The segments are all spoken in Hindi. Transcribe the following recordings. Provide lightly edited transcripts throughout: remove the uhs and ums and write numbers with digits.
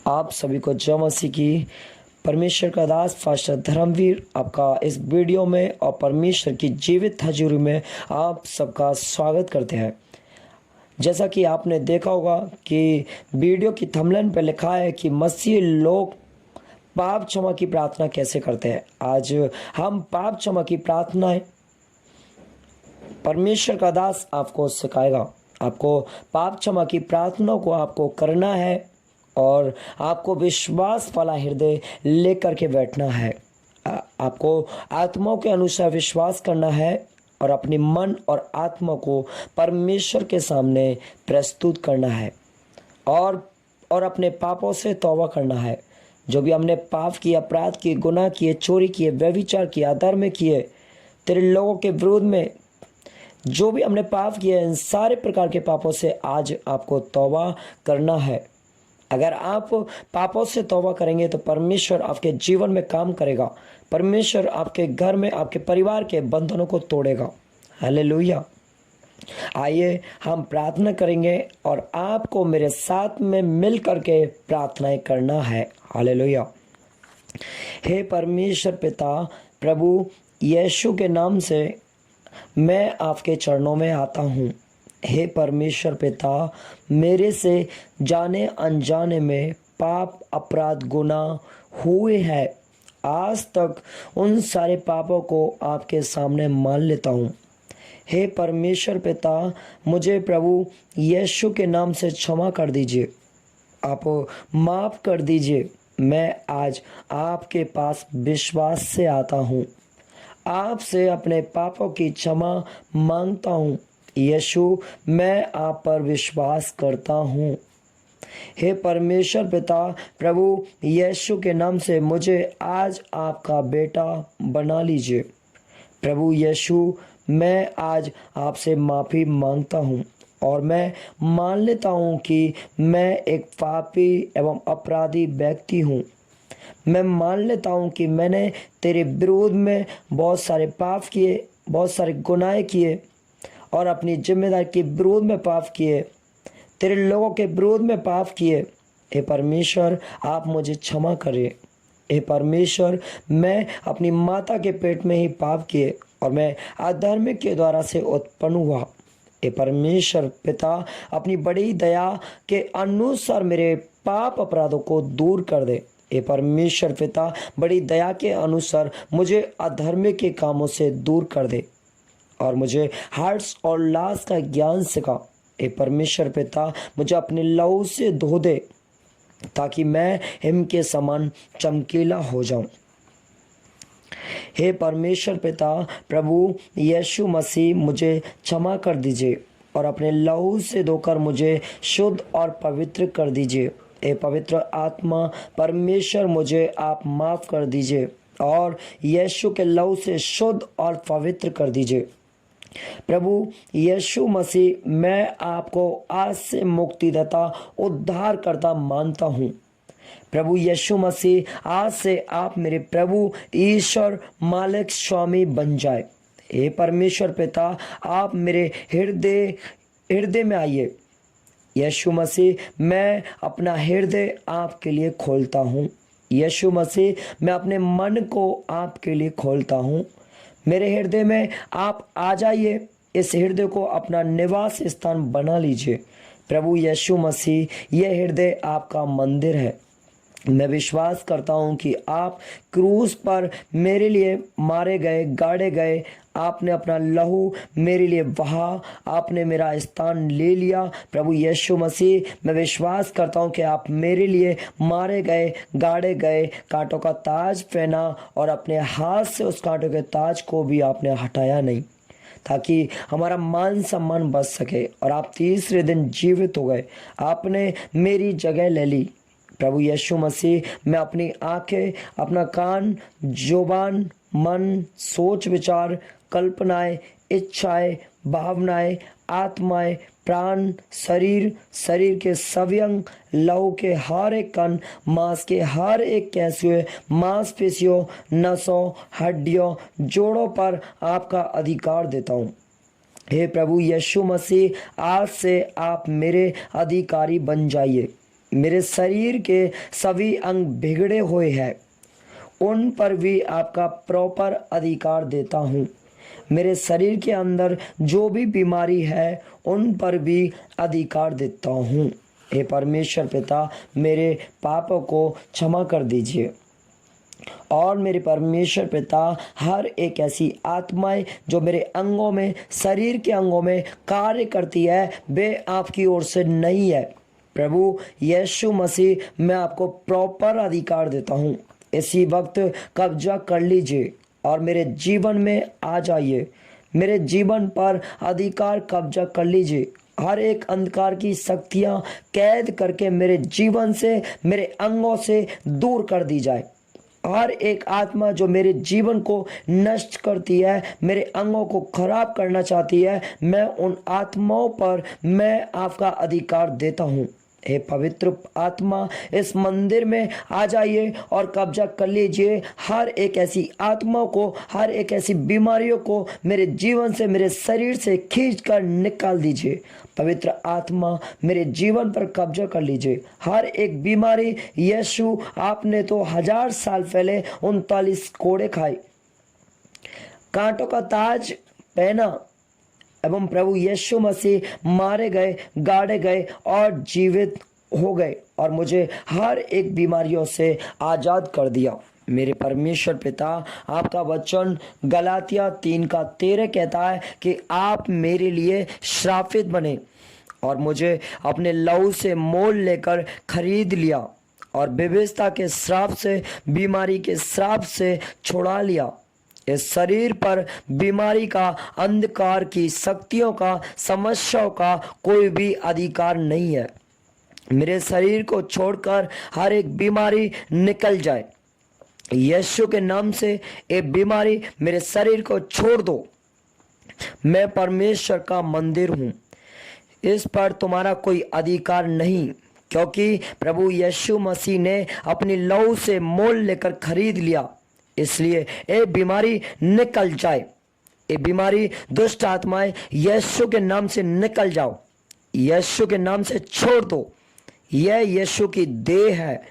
आप सभी को जय मसीह की। परमेश्वर का दास पास्टर धर्मवीर आपका इस वीडियो में और परमेश्वर की जीवित हजूरी में आप सबका स्वागत करते हैं। जैसा कि आपने देखा होगा कि वीडियो की थंबनेल पर लिखा है कि मसीह लोग पाप क्षमा की प्रार्थना कैसे करते हैं। आज हम पाप क्षमा की प्रार्थनाएं परमेश्वर का दास आपको सिखाएगा। आपको पाप क्षमा की प्रार्थना को आपको करना है और आपको विश्वास वाला हृदय लेकर के बैठना है। आपको आत्माओं के अनुसार विश्वास करना है और अपने मन और आत्मा को परमेश्वर के सामने प्रस्तुत करना है और अपने पापों से तौबा करना है। जो भी हमने पाप किए, अपराध किए, गुनाह किए, चोरी किए, व्यभिचार किए, अधर्म किए, तेरे लोगों के विरोध में जो भी हमने पाप किए, इन सारे प्रकार के पापों से आज आपको तौबा करना है। अगर आप पापों से तौबा करेंगे तो परमेश्वर आपके जीवन में काम करेगा। परमेश्वर आपके घर में, आपके परिवार के बंधनों को तोड़ेगा। हालेलुया। आइए हम प्रार्थना करेंगे और आपको मेरे साथ में मिल करके प्रार्थनाएं करना है। हालेलुया। हे परमेश्वर पिता, प्रभु यीशु के नाम से मैं आपके चरणों में आता हूँ। हे परमेश्वर पिता, मेरे से जाने अनजाने में पाप, अपराध, गुनाह हुए हैं। आज तक उन सारे पापों को आपके सामने मान लेता हूँ। हे परमेश्वर पिता, मुझे प्रभु यीशु के नाम से क्षमा कर दीजिए। आप माफ कर दीजिए। मैं आज आपके पास विश्वास से आता हूँ। आपसे अपने पापों की क्षमा मांगता हूँ। यीशु, मैं आप पर विश्वास करता हूँ। हे परमेश्वर पिता, प्रभु यीशु के नाम से मुझे आज आपका बेटा बना लीजिए। प्रभु यीशु, मैं आज आपसे माफ़ी मांगता हूँ और मैं मान लेता हूँ कि मैं एक पापी एवं अपराधी व्यक्ति हूँ। मैं मान लेता हूँ कि मैंने तेरे विरोध में बहुत सारे पाप किए, बहुत सारे गुनाह किए और अपनी जिम्मेदारी के विरोध में पाप किए, तेरे लोगों के विरोध में पाप किए। हे परमेश्वर, आप मुझे क्षमा करें। हे परमेश्वर, मैं अपनी माता के पेट में ही पाप किए और मैं अधर्म के द्वारा से उत्पन्न हुआ। हे परमेश्वर पिता, अपनी बड़ी दया के अनुसार मेरे पाप अपराधों को दूर कर दे। हे परमेश्वर पिता, बड़ी दया के अनुसार मुझे अधर्म के कामों से दूर कर दे और मुझे हर्ष और लाश का ज्ञान सिखा। हे परमेश्वर पिता, मुझे अपने लहू से धो दे ताकि मैं हिम के समान चमकीला हो जाऊं। हे परमेश्वर पिता, प्रभु यीशु मसीह, मुझे क्षमा कर दीजिए और अपने लहू से धोकर मुझे शुद्ध और पवित्र कर दीजिए। हे पवित्र आत्मा परमेश्वर, मुझे आप माफ कर दीजिए और यीशु के लहू से शुद्ध और पवित्र कर दीजिए। प्रभु यीशु मसीह, मैं आपको आज से मुक्तिदाता, उद्धार करता मानता हूँ। प्रभु यीशु मसीह, आज से आप मेरे प्रभु, ईश्वर, मालिक, स्वामी बन जाए। हे परमेश्वर पिता, आप मेरे हृदय में आइए। यीशु मसीह, मैं अपना हृदय आपके लिए खोलता हूँ। यीशु मसीह, मैं अपने मन को आपके लिए खोलता हूँ। मेरे हृदय में आप आ जाइए। इस हृदय को अपना निवास स्थान बना लीजिए। प्रभु यीशु मसीह, यह हृदय आपका मंदिर है। मैं विश्वास करता हूँ कि आप क्रूस पर मेरे लिए मारे गए, गाड़े गए। आपने अपना लहू मेरे लिए बहा, आपने मेरा स्थान ले लिया। प्रभु यीशु मसीह, मैं विश्वास करता हूँ कि आप मेरे लिए मारे गए, गाड़े गए, कांटों का ताज पहना और अपने हाथ से उस कांटों के ताज को भी आपने हटाया नहीं, ताकि हमारा मान सम्मान बच सके। और आप तीसरे दिन जीवित हो गए। आपने मेरी जगह ले ली। प्रभु यीशु मसीह, मैं अपनी आंखें, अपना कान, जुबान, मन, सोच, विचार, कल्पनाएं, इच्छाएं, भावनाएं, आत्माएं, प्राण, शरीर के सभी अंग, लहू के हर एक कण, मांस के हर एक कैंसुए, मांसपेशियों, नसों, हड्डियों, जोड़ों पर आपका अधिकार देता हूँ। हे प्रभु यीशु मसीह, आज से आप मेरे अधिकारी बन जाइए। मेरे शरीर के सभी अंग बिगड़े हुए हैं, उन पर भी आपका प्रॉपर अधिकार देता हूँ। मेरे शरीर के अंदर जो भी बीमारी है उन पर भी अधिकार देता हूँ। हे परमेश्वर पिता, मेरे पापों को क्षमा कर दीजिए। और मेरे परमेश्वर पिता, हर एक ऐसी आत्माएं जो मेरे अंगों में, शरीर के अंगों में कार्य करती है, वे आपकी ओर से नहीं है। प्रभु यीशु मसीह, मैं आपको प्रॉपर अधिकार देता हूँ। इसी वक्त कब्जा कर लीजिए और मेरे जीवन में आ जाइए। मेरे जीवन पर अधिकार कब्जा कर लीजिए। हर एक अंधकार की शक्तियां कैद करके मेरे जीवन से, मेरे अंगों से दूर कर दी जाए। हर एक आत्मा जो मेरे जीवन को नष्ट करती है, मेरे अंगों को खराब करना चाहती है, मैं उन आत्माओं पर मैं आपका अधिकार देता हूँ। हे पवित्र आत्मा, इस मंदिर में आ जाइए और कब्जा कर लीजिए। हर एक ऐसी आत्मा को, हर एक ऐसी बीमारियों को मेरे जीवन से, मेरे शरीर से खींच कर निकाल दीजिए। पवित्र आत्मा, मेरे जीवन पर कब्जा कर लीजिए। हर एक बीमारी, यीशु आपने तो 1000 साल पहले 39 कोड़े खाए, कांटों का ताज पहना एवं प्रभु यीशु मसीह मारे गए, गाड़े गए और जीवित हो गए और मुझे हर एक बीमारियों से आज़ाद कर दिया। मेरे परमेश्वर पिता, आपका वचन गलातिया 3:13 कहता है कि आप मेरे लिए श्रापित बने और मुझे अपने लहू से मोल लेकर खरीद लिया और विवशता के श्राप से, बीमारी के श्राप से छुड़ा लिया। इस शरीर पर बीमारी का, अंधकार की शक्तियों का, समस्याओं का कोई भी अधिकार नहीं है। मेरे शरीर को छोड़कर हर एक बीमारी निकल जाए। यीशु के नाम से ये बीमारी मेरे शरीर को छोड़ दो। मैं परमेश्वर का मंदिर हूँ, इस पर तुम्हारा कोई अधिकार नहीं, क्योंकि प्रभु यीशु मसीह ने अपनी लहू से मोल लेकर खरीद लिया। इसलिए ये बीमारी निकल जाए। ये बीमारी, दुष्ट आत्माएं, यीशु के नाम से निकल जाओ। यीशु के नाम से छोड़ दो। यह यीशु की देह है,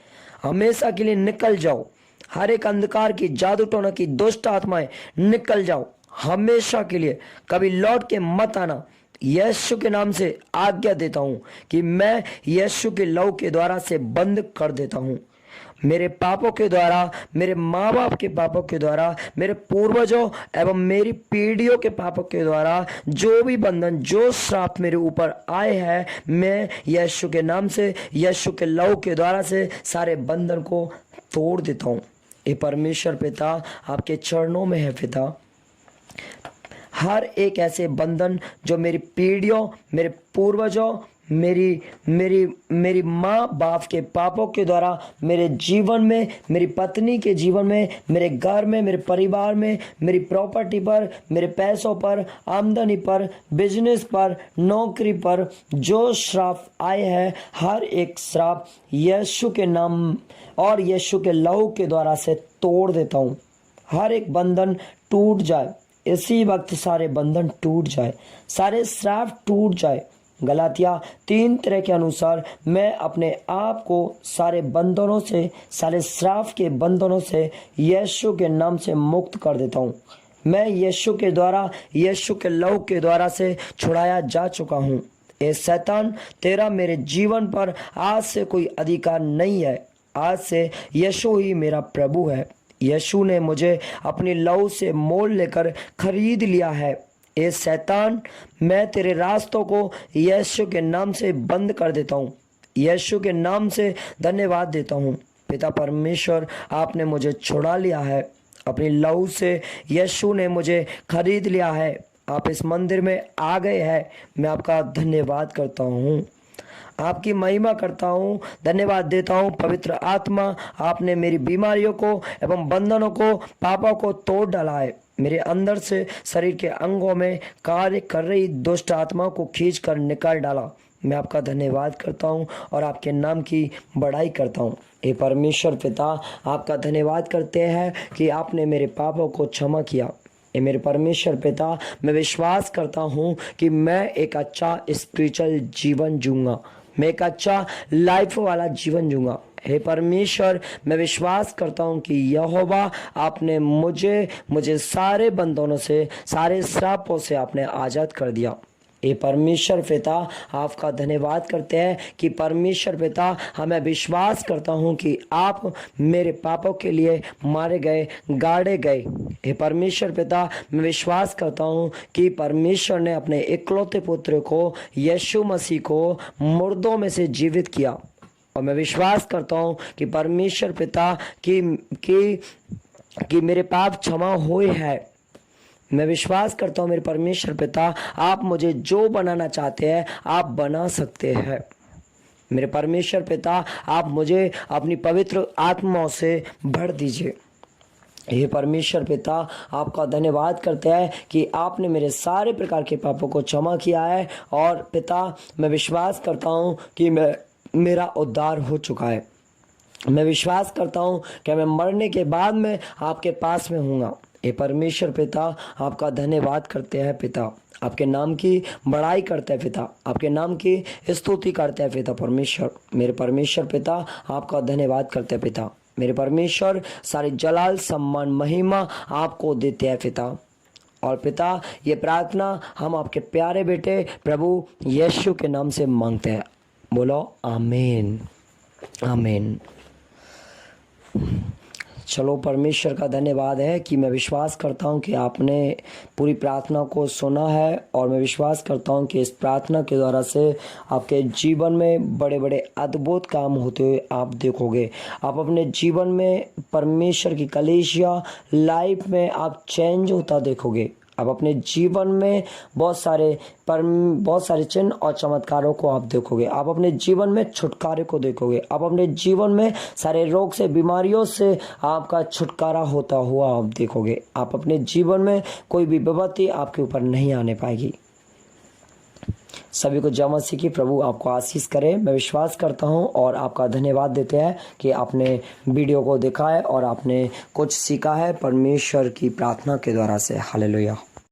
हमेशा के लिए निकल जाओ। हर एक अंधकार की, जादू टोना की दुष्ट आत्माएं निकल जाओ हमेशा के लिए। कभी लौट के मत आना। यीशु के नाम से आज्ञा देता हूं कि मैं यीशु के लहू के द्वारा से बंद कर देता हूं। मेरे पापों के द्वारा, मेरे माँ बाप के पापों के द्वारा, मेरे पूर्वजों एवं मेरी पीढ़ियों के पापों के द्वारा जो भी बंधन, जो श्राप मेरे ऊपर आए हैं, मैं यीशु के नाम से, यीशु के लहू के द्वारा से सारे बंधन को तोड़ देता हूँ। ये परमेश्वर पिता आपके चरणों में है पिता। हर एक ऐसे बंधन जो मेरी पीढ़ियों, मेरे पूर्वजों, मेरी माँ बाप के पापों के द्वारा मेरे जीवन में, मेरी पत्नी के जीवन में, मेरे घर में, मेरे परिवार में, मेरी प्रॉपर्टी पर, मेरे पैसों पर, आमदनी पर, बिजनेस पर, नौकरी पर जो श्राप आए हैं, हर एक श्राप यीशु के नाम और यीशु के लहू के द्वारा से तोड़ देता हूँ। हर एक बंधन टूट जाए। इसी वक्त सारे बंधन टूट जाए, सारे श्राप टूट जाए। गलातिया 3:13 के अनुसार मैं अपने आप को सारे बंधनों से, सारे श्राप के बंधनों से यीशु के नाम से मुक्त कर देता हूँ। मैं यीशु के द्वारा, यीशु के लहू के द्वारा से छुड़ाया जा चुका हूँ। ए शैतान, तेरा मेरे जीवन पर आज से कोई अधिकार नहीं है। आज से यीशु ही मेरा प्रभु है। यीशु ने मुझे अपनी लहू से मोल लेकर खरीद लिया है। ए शैतान, मैं तेरे रास्तों को यीशु के नाम से बंद कर देता हूँ। यीशु के नाम से धन्यवाद देता हूँ। पिता परमेश्वर, आपने मुझे छुड़ा लिया है अपनी लहू से। यीशु ने मुझे खरीद लिया है। आप इस मंदिर में आ गए हैं। मैं आपका धन्यवाद करता हूँ, आपकी महिमा करता हूँ, धन्यवाद देता हूँ। पवित्र आत्मा, आपने मेरी बीमारियों को एवं बंधनों को, पापों को तोड़ डाला है। मेरे अंदर से शरीर के अंगों में कार्य कर रही दुष्ट आत्मा को खींच कर निकाल डाला। मैं आपका धन्यवाद करता हूँ और आपके नाम की बड़ाई करता हूँ। हे परमेश्वर पिता, आपका धन्यवाद करते हैं कि आपने मेरे पापों को क्षमा किया। ये मेरे परमेश्वर पिता, मैं विश्वास करता हूँ कि मैं एक अच्छा स्पिरिचुअल जीवन जीऊँगा। मैं एक अच्छा लाइफ वाला जीवन जीऊंगा। हे परमेश्वर, मैं विश्वास करता हूँ कि यहोवा आपने मुझे सारे बंधनों से, सारे श्रापों से आपने आज़ाद कर दिया। ये परमेश्वर पिता, आपका धन्यवाद करते हैं कि परमेश्वर पिता, हमें विश्वास करता हूँ कि आप मेरे पापों के लिए मारे गए, गाड़े गए। हे परमेश्वर पिता, मैं विश्वास करता हूँ कि परमेश्वर ने अपने इकलौते पुत्र को, यीशु मसीह को मुर्दों में से जीवित किया। और मैं विश्वास करता हूँ कि परमेश्वर पिता कि मेरे पाप क्षमा हुए हैं। मैं विश्वास करता हूँ मेरे परमेश्वर पिता, आप मुझे जो बनाना चाहते हैं आप बना सकते हैं। मेरे परमेश्वर पिता, आप मुझे अपनी पवित्र आत्माओं से भर दीजिए। हे परमेश्वर पिता, आपका धन्यवाद करते हैं कि आपने मेरे सारे प्रकार के पापों को क्षमा किया है। और पिता, मैं विश्वास करता हूँ कि मेरा उद्धार हो चुका है। मैं विश्वास करता हूँ कि मैं मरने के बाद में आपके पास में हूँगा। हे परमेश्वर पिता, आपका धन्यवाद करते हैं पिता, आपके नाम की बड़ाई करते हैं पिता, आपके नाम की स्तुति करते हैं पिता परमेश्वर। मेरे परमेश्वर पिता, आपका धन्यवाद करते हैं पिता। मेरे परमेश्वर, सारी जलाल, सम्मान, महिमा आपको देते हैं पिता। और पिता, ये प्रार्थना हम आपके प्यारे बेटे प्रभु यीशु के नाम से मांगते हैं। बोलो आमीन, आमीन। चलो, परमेश्वर का धन्यवाद है कि मैं विश्वास करता हूँ कि आपने पूरी प्रार्थना को सुना है। और मैं विश्वास करता हूँ कि इस प्रार्थना के द्वारा से आपके जीवन में बड़े बड़े अद्भुत काम होते हुए आप देखोगे। आप अपने जीवन में परमेश्वर की कलीसिया लाइफ में आप चेंज होता देखोगे। आप अपने जीवन में बहुत सारे चिन्ह और चमत्कारों को आप देखोगे। आप अपने जीवन में छुटकारे को देखोगे। आप अपने जीवन में सारे रोग से, बीमारियों से आपका छुटकारा होता हुआ आप देखोगे। आप अपने जीवन में कोई भी विपत्ति आपके ऊपर नहीं आने पाएगी। सभी को जय मसीह की प्रभु आपको आशीष करे। मैं विश्वास करता हूं और आपका धन्यवाद देते हैं कि आपने वीडियो को देखा है और आपने कुछ सीखा है परमेश्वर की प्रार्थना के द्वारा से। हालेलुया।